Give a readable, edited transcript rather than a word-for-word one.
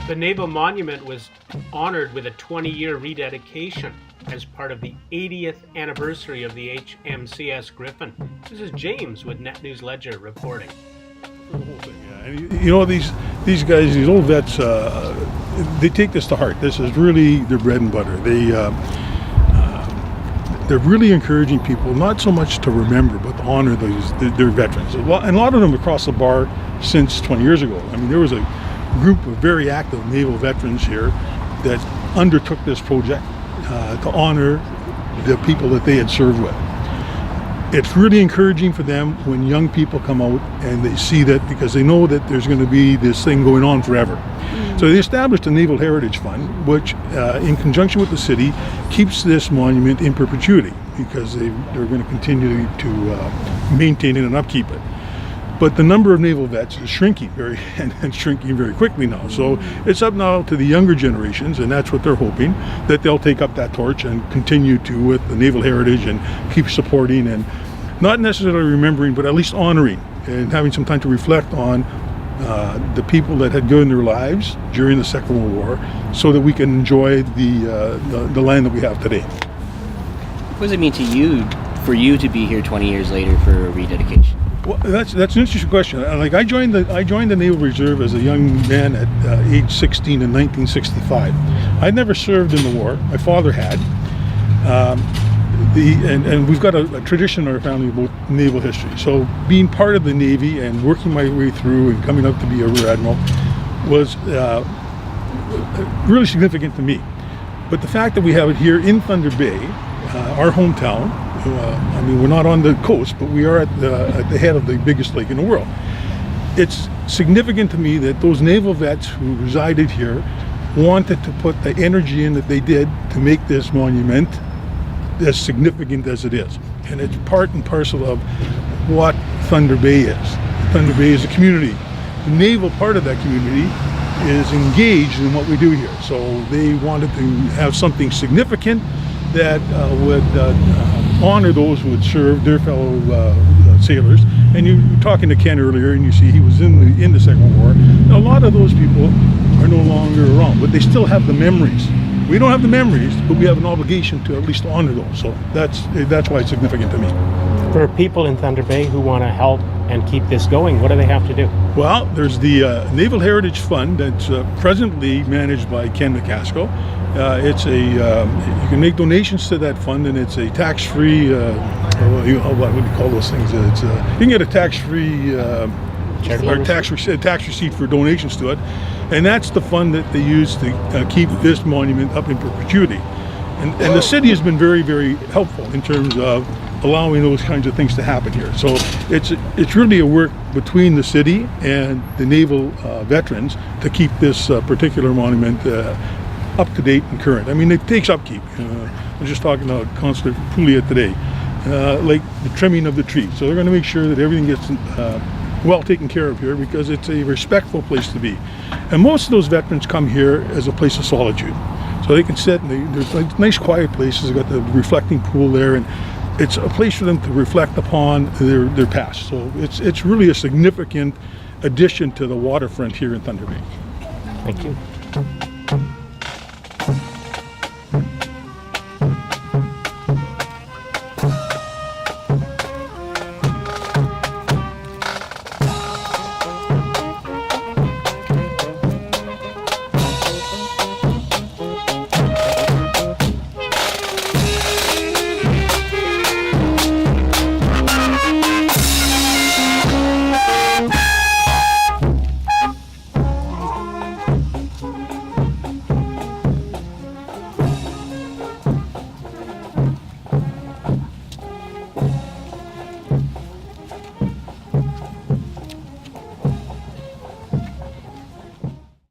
The Naval Monument was honored with a 20-year rededication as part of the 80th anniversary of the HMCS Griffon. This is James with Net News Ledger reporting. The whole thing, yeah. And you know, these guys, these old vets, they take this to heart. This is really their bread and butter. They're really encouraging people not so much to remember, but to honor their veterans. And a lot of them across the bar since 20 years ago. I mean, there was a group of very active naval veterans here that undertook this project to honor the people that they had served with. It's really encouraging for them when young people come out and they see that, because they know that there's going to be this thing going on forever. So they established a Naval Heritage Fund, which in conjunction with the city keeps this monument in perpetuity, because they're going to continue to maintain it and upkeep it. But the number of naval vets is shrinking and shrinking very quickly now. So it's up now to the younger generations, and that's what they're hoping, that they'll take up that torch and continue to with the naval heritage and keep supporting and not necessarily remembering, but at least honoring and having some time to reflect on the people that had given their lives during the Second World War, so that we can enjoy the land that we have today. What does it mean to you, for you to be here 20 years later for a rededication? Well, that's an interesting question. Like, I joined the Naval Reserve as a young man at age 16 in 1965. I'd never served in the war. My father had. And we've got a tradition in our family about naval history. So being part of the Navy and working my way through and coming up to be a Rear Admiral was really significant to me. But the fact that we have it here in Thunder Bay, our hometown, I mean, we're not on the coast, but we are at the head of the biggest lake in the world. It's significant to me that those naval vets who resided here wanted to put the energy in that they did to make this monument as significant as it is. And it's part and parcel of what Thunder Bay is. Thunder Bay is a community. The naval part of that community is engaged in what we do here. So they wanted to have something significant that would honor those who had served, their fellow sailors. And you were talking to Ken earlier, and you see he was in the Second World War. A lot of those people are no longer around, but they still have the memories. We don't have the memories, but we have an obligation to at least honor those. So that's why it's significant to me. For people in Thunder Bay who want to help and keep this going, what do they have to do? Well, there's the Naval Heritage Fund that's presently managed by Ken McCaskill. It's you can make donations to that fund, and it's a tax-free, what would you call those things? It's you can get a tax-free tax receipt for donations to it, and that's the fund that they use to keep this monument up in perpetuity. And the city has been very, very helpful in terms of allowing those kinds of things to happen here. So it's really a work between the city and the naval veterans to keep this particular monument up to date and current. I mean, it takes upkeep. I was just talking to Constable Pouliot today, like the trimming of the trees. So they're going to make sure that everything gets well taken care of here, because it's a respectful place to be. And most of those veterans come here as a place of solitude. So they can sit, and there's like nice quiet places. They've got the reflecting pool there, and it's a place for them to reflect upon their past. So it's really a significant addition to the waterfront here in Thunder Bay. Thank you.